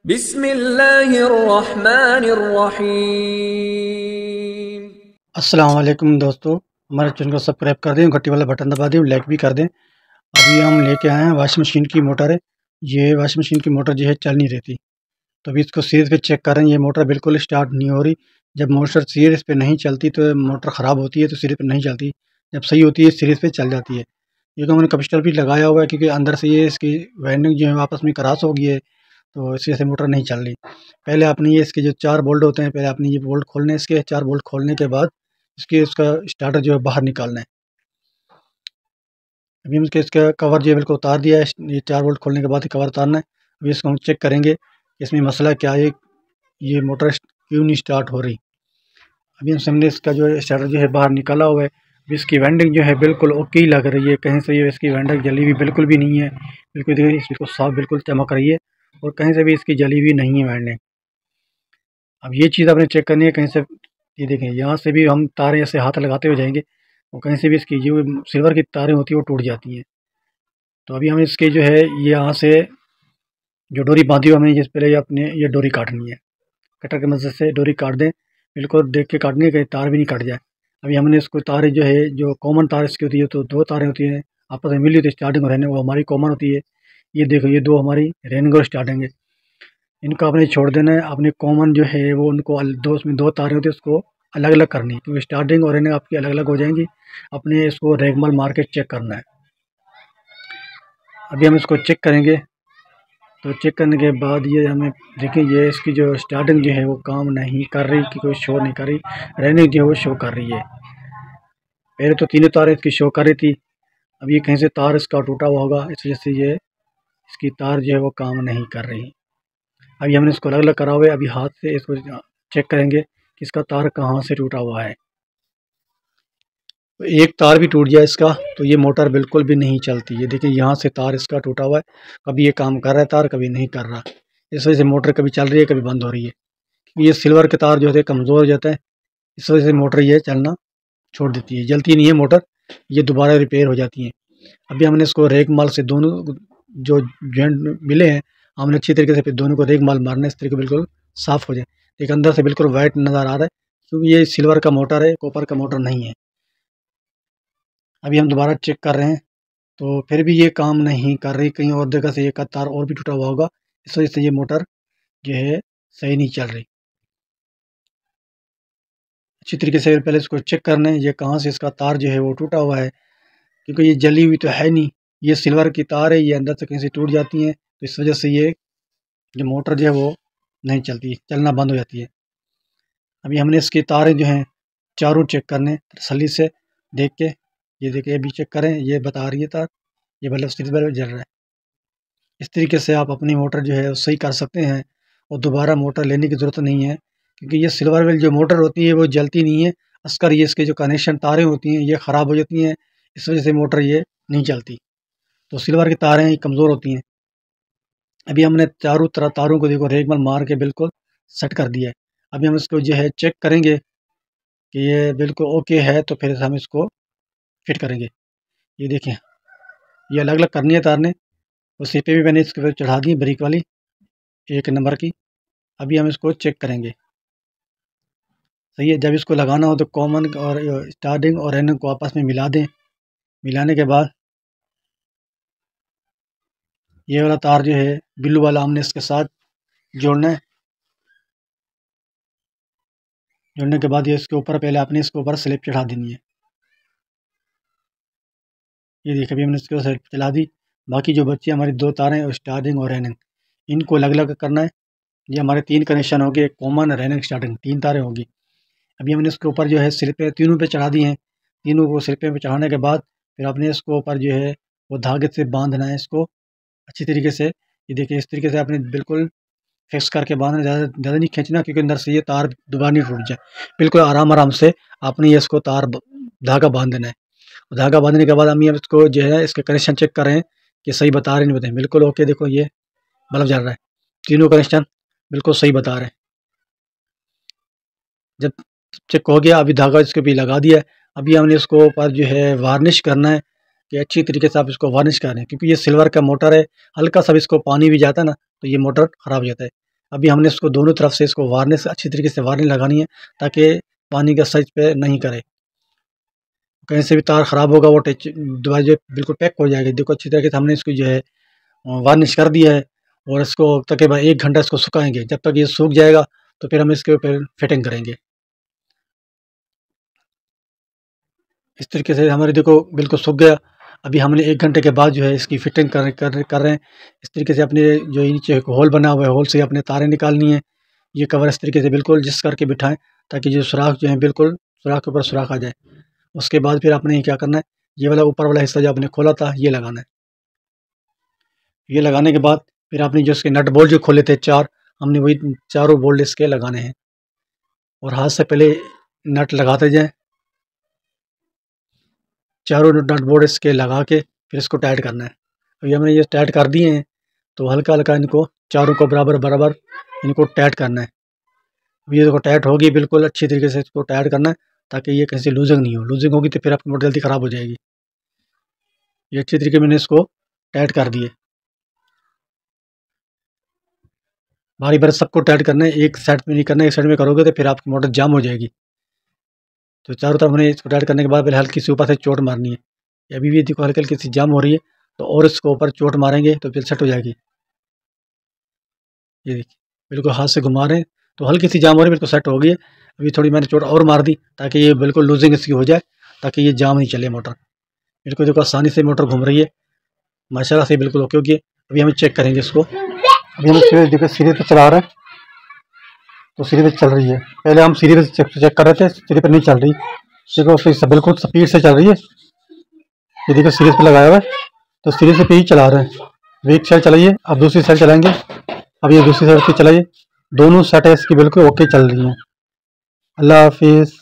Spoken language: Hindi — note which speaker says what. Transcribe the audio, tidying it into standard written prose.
Speaker 1: बिस्मिल्लाहिर्रहमानिर्रहीम।
Speaker 2: अस्सलाम वालेकुम दोस्तों, हमारे चैनल को सब्सक्राइब कर दें, घंटी वाला बटन दबा दें, लाइक भी कर दें। अभी हम लेके आए हैं वॉशिंग मशीन की मोटर है। ये वॉशिंग मशीन की मोटर जो है चल नहीं रही थी, तो अभी इसको सीरीज़ पे चेक कर रहे हैं। ये मोटर बिल्कुल स्टार्ट नहीं हो रही। जब मोटर सीरीज़ पे नहीं चलती तो मोटर ख़राब होती है, तो सीरीज़ पे नहीं चलती। जब सही होती है सीरीज़ पे चल जाती है। क्योंकि हमने कैपेसिटर भी लगाया हुआ है, क्योंकि अंदर से ये इसकी वाइंडिंग जो है आपस में क्रॉस हो गई है, तो इसी वजह से मोटर नहीं चल रही। पहले आपने ये इसके जो 4 बोल्ट होते हैं, पहले आपने ये बोल्ट खोलने हैं। इसके 4 बोल्ट खोलने के बाद इसका स्टार्टर जो है बाहर निकालना है। अभी हम इसका कवर जो है बिल्कुल उतार दिया है। ये 4 बोल्ट खोलने के बाद ही कवर उतारना है। अभी इसको हम चेक करेंगे कि इसमें मसला क्या है, ये मोटर क्यों नहीं स्टार्ट हो रही। अभी हम सामने इसका जो है स्टार्टर जो है बाहर निकाला हुआ है। अभी इसकी वेंडिंग जो है बिल्कुल ओके ही लग रही है, कहीं से ये इसकी वेंडिंग जली हुई बिल्कुल भी नहीं है। बिल्कुल देखिए, इसको साफ बिल्कुल चमक रही है और कहीं से भी इसकी जली हुई नहीं है वेंडिंग। अब ये चीज़ आपने चेक करनी है कहीं से। ये देखें, यहाँ से भी हम तारें ऐसे हाथ लगाते हुए जाएंगे और कहीं से भी इसकी जो सिल्वर की तारें होती है वो टूट जाती हैं। तो अभी हम इसके जो है ये यहाँ से जो डोरी बांधी हुई हमें जिस पहले अपने ये डोरी काटनी है। कटर की मदद से डोरी काट दें, बिल्कुल देख के काटनी है कहीं तार भी नहीं कट जाए। अभी हमने इसको तारें जो है, जो कॉमन तार इसकी होती है, तो 2 तारें होती हैं आपस में मिली होती है स्टार्टिंग और रनिंग, वो हमारी कॉमन होती है। ये देखो, ये 2 हमारी रनिंग और स्टार्टिंग है। इनको आपने छोड़ देना है। अपने कॉमन जो है वो उनको दो, उसमें 2 तारें होती है, उसको अलग अलग करनी है, क्योंकि स्टार्टिंग और रनिंग आपकी अलग अलग हो जाएंगी। अपने इसको रेगमाल मार के चेक करना है। अभी हम इसको चेक करेंगे, तो चेक करने के बाद ये हमें देखिए, ये इसकी जो स्टार्टिंग जो है वो काम नहीं कर रही, कि कोई शो नहीं कर रही। रनिंग जो है वो शो कर रही है। पहले तो तीनों तार इसकी शो कर रही थी, अब ये कहीं से तार इसका टूटा हुआ होगा, इस वजह से ये इसकी तार जो है वो काम नहीं कर रही। अभी हमने इसको अलग अलग करा हुआ है। अभी हाथ से इसको चेक करेंगे कि इसका तार कहाँ से टूटा हुआ है। तो एक तार भी टूट जाए इसका तो ये मोटर बिल्कुल भी नहीं चलती। ये देखिए, यहाँ से तार इसका टूटा हुआ है। कभी ये काम कर रहा है तार, कभी नहीं कर रहा। इस वजह से मोटर कभी चल रही है, कभी बंद हो रही है। ये सिल्वर के तार जो होते हैं कमज़ोर हो जाते हैं, इस वजह से मोटर ये चलना छोड़ देती है, जलती नहीं है मोटर, ये दोबारा रिपेयर हो जाती है। अभी हमने इसको रेक माल से दोनों जो जॉइंट मिले हैं, हमने अच्छी तरीके से फिर दोनों को रेक माल मारना है, इस तरीके बिल्कुल साफ़ हो जाए। एक अंदर से बिल्कुल वाइट नज़र आ रहा है, क्योंकि ये सिल्वर का मोटर है, कॉपर का मोटर नहीं है। अभी हम दोबारा चेक कर रहे हैं, तो फिर भी ये काम नहीं कर रही। कहीं और जगह से एक आध तार और भी टूटा हुआ होगा, इस वजह से ये मोटर जो है सही नहीं चल रही। अच्छी तरीके से पहले इसको चेक करना है, ये कहाँ से इसका तार जो है वो टूटा हुआ है, क्योंकि ये जली हुई तो है नहीं। ये सिल्वर की तार है, ये अंदर से कहीं से टूट जाती हैं, तो इस वजह से ये जो मोटर जो है वो नहीं चलती, चलना बंद हो जाती है। अभी हमने इसकी तारें जो हैं चारों चेक करने तसल्ली से देख के, ये देखिए अभी चेक करें, ये बता रही है तार, ये बल्ब सिल्वर जल रहा है। इस तरीके से आप अपनी मोटर जो है वो सही कर सकते हैं और दोबारा मोटर लेने की ज़रूरत नहीं है, क्योंकि ये सिल्वर वाली जो मोटर होती है वो जलती नहीं है। असकर ये इसके जो कनेक्शन तारें होती हैं ये ख़राब हो जाती हैं, इस वजह से मोटर ये नहीं चलती। तो सिल्वर की तारें ये कमज़ोर होती हैं। अभी हमने चारों तरह तारों को देखो रेगमाल मार के बिल्कुल सेट कर दिया है। अभी हम इसको जो है चेक करेंगे कि ये बिल्कुल ओके है, तो फिर हम इसको फिट करेंगे। ये देखें, ये अलग अलग करनी है तार ने, वो सीपे भी मैंने इसके ऊपर चढ़ा दी ब्रिक वाली 1 नंबर की। अभी हम इसको चेक करेंगे, सही है। जब इसको लगाना हो तो कॉमन और स्टार्टिंग और एंडिंग को आपस में मिला दें। मिलाने के बाद ये वाला तार जो है ब्लू वाला हमने इसके साथ जोड़ना है। जोड़ने के बाद ये इसके ऊपर पहले आपने इसके ऊपर स्लिप चढ़ा देनी है। ये देखिए, अभी हमने इसके स्लिप चला दी। बाकी जो बच्ची हमारी 2 तारें और स्टार्टिंग और एंडिंग, इनको अलग अलग करना है। ये हमारे 3 कनेक्शन हो गए, कॉमन रनिंग स्टार्टिंग 3 तारें होगी। अभी हमने इसके ऊपर जो है स्लिपें तीनों पे चढ़ा दी हैं। तीनों को स्लिपें पे चढ़ाने के बाद फिर आपने इसको ऊपर जो है वो धागे से बांधना है इसको अच्छी तरीके से। ये देखिए, इस तरीके से आपने बिल्कुल फिक्स करके बांधना, ज़्यादा नहीं खींचना, क्योंकि अंदर से ये तार दोबारा नहीं टूट जाए। बिल्कुल आराम आराम से आपने ये इसको धागा बांध देना है। और धागा बांधने के बाद हम ये इसको जो है इसके कनेक्शन चेक कर रहे हैं कि सही बता रहे नहीं बताए। बिल्कुल ओके, देखो ये बल्ब जल रहा है, तीनों कनेक्शन बिल्कुल सही बता रहे हैं। जब चेक हो गया, अभी धागा इसके भी लगा दिया है। अभी हमने इसको ऊपर जो है वार्निश करना है, कि अच्छी तरीके से आप इसको वार्निश करें, क्योंकि ये सिल्वर का मोटर है, हल्का सा भी इसको पानी भी जाता है ना तो ये मोटर ख़राब हो जाता है। अभी हमने इसको दोनों तरफ से इसको वार्निश अच्छी तरीके से वार्निश लगानी है, ताकि पानी का सच पे नहीं करे। कहीं से भी तार ख़राब होगा वो दवाई जो बिल्कुल पैक हो जाएगी। देखो अच्छी तरीके से हमने इसको जो है वार्निश कर दिया है, और इसको तकरीबन 1 घंटा इसको सुखाएंगे। जब तक ये सूख जाएगा तो फिर हम इसके ऊपर फिटिंग करेंगे। इस तरीके से हमारे देखो बिल्कुल सूख गया। अभी हमने 1 घंटे के बाद जो है इसकी फिटिंग कर रहे हैं। इस तरीके से अपने जो नीचे एक होल बना हुआ है, होल से अपने तारें निकालनी है। ये कवर इस तरीके से बिल्कुल जिस करके बिठाएं, ताकि जो सुराख जो है बिल्कुल सुराख के ऊपर सुराख आ जाए। उसके बाद फिर आपने क्या करना है, ये वाला ऊपर वाला हिस्सा जो आपने खोला था ये लगाना है। ये लगाने के बाद फिर आपने जो इसके नट बोल्ट जो खोले थे 4, हमने वही चारों बोल्ट इसके लगाने हैं, और हाथ से पहले नट लगाते जाएं। चारों नट बोल्ट इसके लगा के फिर इसको टाइट करना है। अभी हमने ये टाइट कर दिए हैं, तो हल्का हल्का इनको चारों को बराबर बराबर इनको टाइट करना है। ये देखो टाइट होगी, बिल्कुल अच्छी तरीके से इसको टाइट करना है, ताकि ये कहीं से लूजिंग नहीं हो। लूजिंग होगी तो फिर आपकी मोटर जल्दी ख़राब हो जाएगी। ये अच्छी तरीके मैंने इसको टाइट कर दिए। बारी बारी सबको टाइट करना है, एक साइड में नहीं करना है। एक साइड में करोगे तो फिर आपकी मोटर जाम हो जाएगी। तो चारों तरफ हमने इसको टाइट करने के बाद फिर हल्की सी ऊपर से चोट मारनी है। अभी भी देखो हल्की हल्की सी जाम हो रही है, तो और इसको ऊपर चोट मारेंगे तो फिर सेट हो जाएगी। ये देखिए बिल्कुल हाथ से घुमा रहे हैं, तो हल्की सी जाम हो रही है, बिल्कुल सेट हो गई है। अभी थोड़ी मैंने चोट और मार दी, ताकि ये बिल्कुल लूजिंग इसकी हो जाए, ताकि ये जाम नहीं चले मोटर। बिल्कुल देखो आसानी से मोटर घूम रही है, माशाल्लाह से बिल्कुल ओके होगी। अभी हम चेक करेंगे इसको। अभी हम देखो सीढ़ी पे चला रहे हैं, तो सीढ़ी पे चल रही है। पहले हम सीढ़ी पे चेक कर रहे थे, सीढ़ी पे नहीं चल रही। देखो बिल्कुल स्पीड से चल रही है। ये देखो सीरीज पे लगाया हुआ है, तो सीरीज पे ही चला रहे हैं। एक साइड चलाइए, अब दूसरी साइड चलाएंगे। अब ये दूसरी साइड पे चलाइए, दोनों साइड इसकी बिल्कुल ओके चल रही हैं। अल्लाह हाफिज़।